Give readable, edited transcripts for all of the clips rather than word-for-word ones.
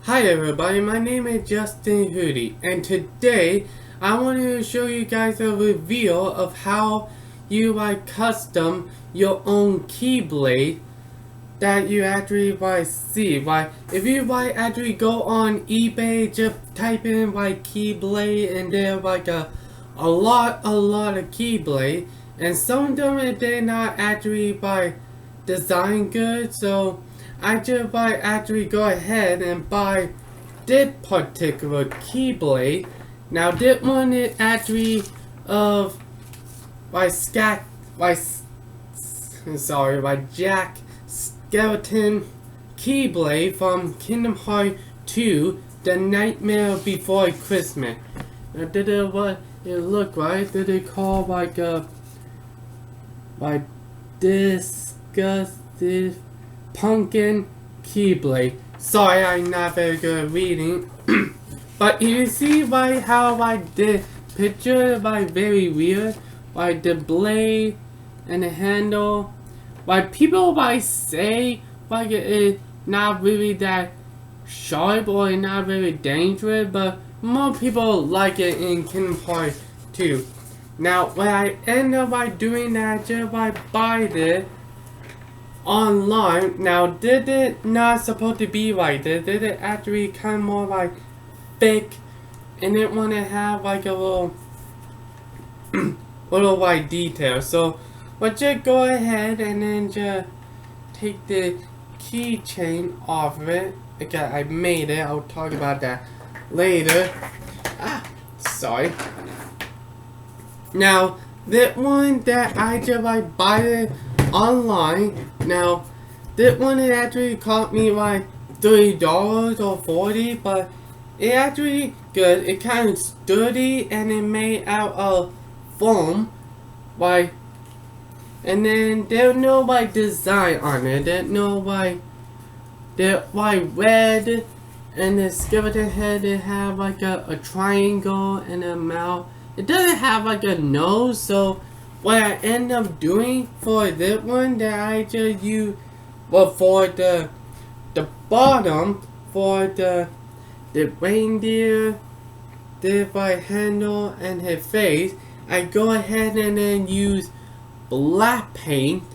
Hi everybody, my name is Justin Hootie, and today I want to show you guys a review of how you custom your own Keyblade that you actually see. If you actually go on eBay, just type in Keyblade, and there's a lot of Keyblade, and some of them they're not actually design good, so I just actually go ahead and buy this particular Keyblade. Now this one is actually of Jack Skeleton Keyblade from Kingdom Hearts 2, The Nightmare Before Christmas. Now did it what it look like? Did it call Decisive Pumpkin Keyblade. Sorry, I'm not very good at reading. But you see how the picture very weird? The blade and the handle. People say it is not really that sharp or not very dangerous, but more people like it in Kingdom Hearts 2. Now when I end up doing that, I just buy this online. Now did it not supposed to be like this? Did it actually kind of more thick, and it want to have a little detail. So we'll just go ahead and then just take the keychain off of it. Okay, I made it. I'll talk about that later. Sorry. Now that one that I just buy it online. Now this one it actually cost me $3 or $40, but it actually good. It kind of sturdy, and it made out of foam. And then there's no design on it. There's no red, and the skeleton head it have a triangle and a mouth. It doesn't have a nose, so what I end up doing for this one that I just use, for the bottom, for the reindeer, the handle and his face, I go ahead and then use black paint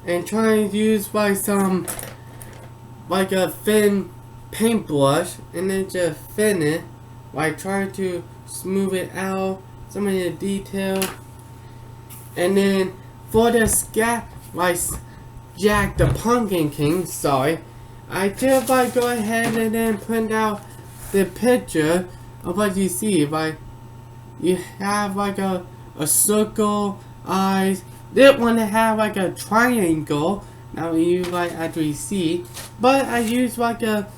and try to use some a thin paintbrush, and then just thin it, try to smooth it out, some of the detail. And then for the Jack the Pumpkin King, sorry, I just go ahead and then print out the picture of what you see. You have a circle, eyes. This one have a triangle. Now you actually see, but I use a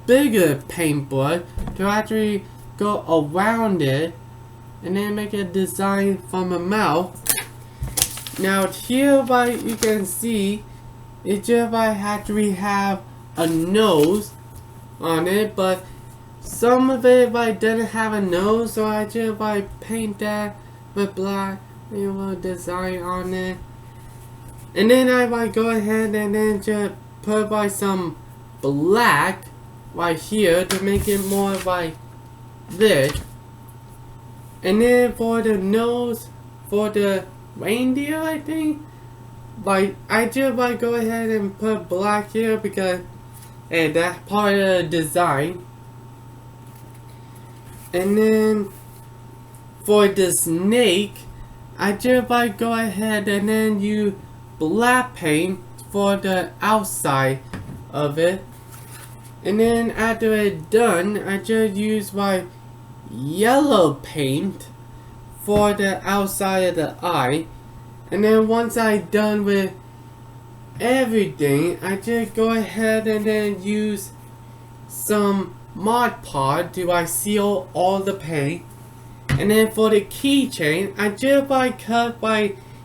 bigger paintbrush to actually go around it, and then make a design from a mouth. Now here you can see it just actually have a nose on it, but some of it doesn't have a nose, so I just paint that with black, design on it. And then I go ahead and then just put some black here to make it more this. And then for the nose, for the reindeer, I think, I just go ahead and put black here because that's part of the design. And then for the snake, I just go ahead and then use black paint for the outside of it. And then after it's done, I just use yellow paint for the outside of the eye. And then once I'm done with everything, I just go ahead and then use some Mod Podge to seal all the paint. And then for the keychain, I just cut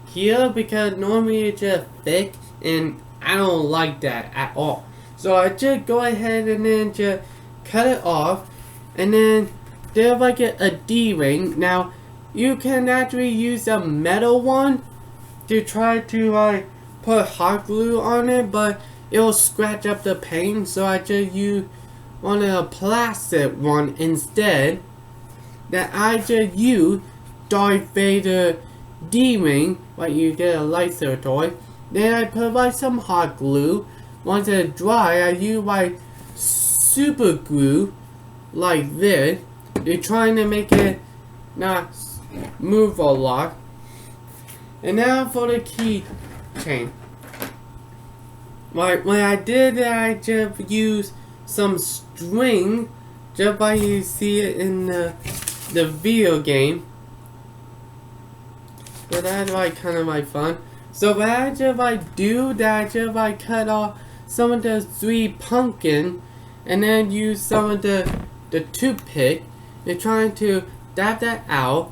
here because normally it's just thick, and I don't like that at all. So I just go ahead and then just cut it off, and then there's a D-ring. Now you can actually use a metal one to try to put hot glue on it, but it'll scratch up the paint, so I just use on a plastic one instead. That I just use Darth Vader D-Ring, like you get a lightsaber toy. Then I put like some hot glue. Once it's dry, I use like super glue, like this. You're trying to make it not move a lot. And now for the keychain. Like when I did that, I just used some string, just like you see it in the video game. But that's like kind of like fun. So what I just like do that, I just like cut off some of the 3 pumpkin, and then use some of the toothpick. They're trying to dab that out,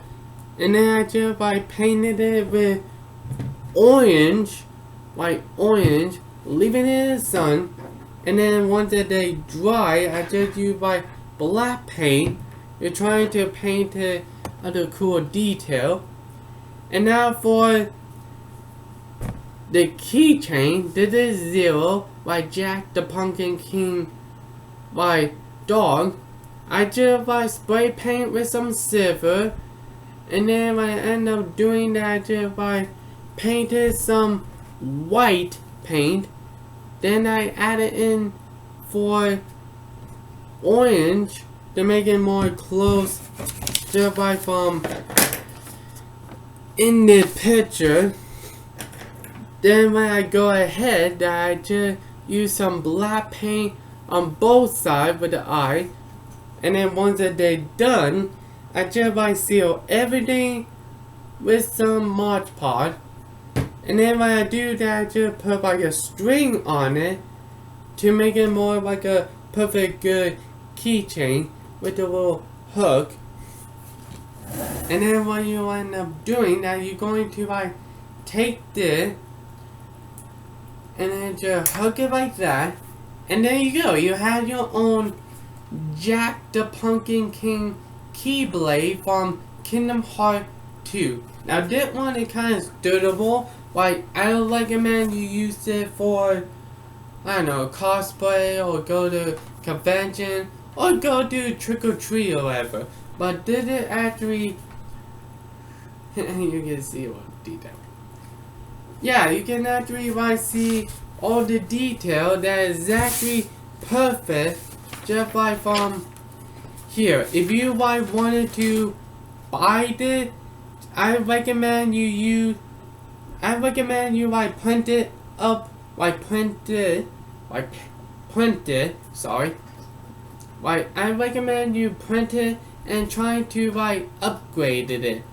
and then I just like painted it with orange, like orange, leaving it in the sun. And then once they dry, I just use like black paint. You're trying to paint it under cool detail. And now for the keychain, this is 0 by Jack the Pumpkin King by Dog. I just like spray paint with some silver, and then when I end up doing that, I just like painted some white paint. Then I added in for orange to make it more close, just like from in the picture. Then when I go ahead, I just use some black paint on both sides with the eye. And then once they're done, I just like seal everything with some Mod Podge. And then when I do that, I just put like a string on it to make it more like a perfect good keychain with a little hook. And then what you end up doing, that you're going to like take this and then just hook it like that, and there you go. You have your own Jack the Pumpkin King Keyblade from Kingdom Hearts 2. Now this one is kind of durable. Like I would recommend you use it for, I don't know, cosplay, or go to convention, or go do trick or treat or whatever. But did it actually? You can see what detail. Yeah, you can actually like see all the detail that is exactly perfect, just like from here. If you like wanted to buy it, I recommend you like print it up, sorry. Like I recommend you print it and try to like upgrade it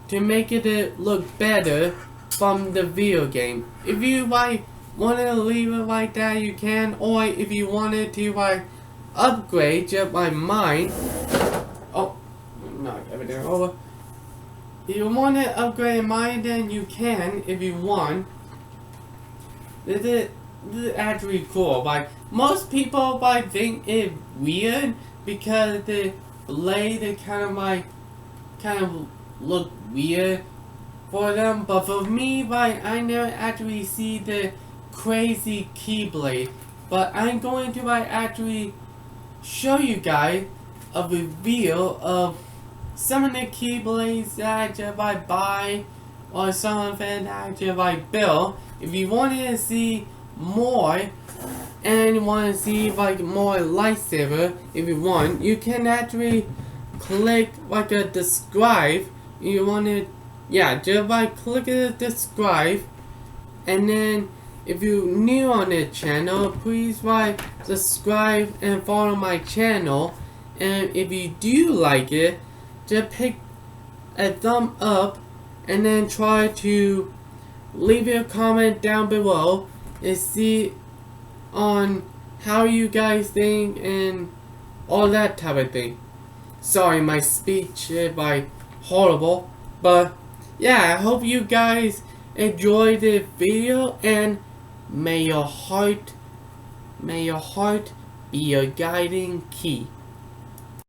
to make it look better from the video game. If you like wanted to leave it like that, you can, or if you wanted to like upgrade just like mine. Oh, knock everything over. If you want to upgrade mine, then you can if you want. This is actually cool. Like most people like think it's weird because the blade is kind of look weird for them, but for me, like I never actually see the crazy Keyblade. But I'm going to like actually show you guys a reveal of some of the Keyblades that I just like buy, or some of them that I just like build. If you wanted to see more and you want to see like more lightsaber, if you want, you can actually click like a describe. You want to, yeah, just like click the describe, and then if you're new on the channel, please like subscribe and follow my channel. And if you do like it, just pick a thumb up, and then try to leave your comment down below and see on how you guys think and all that type of thing. Sorry, my speech is like horrible, but yeah, I hope you guys enjoyed this video, and may your heart be your guiding key.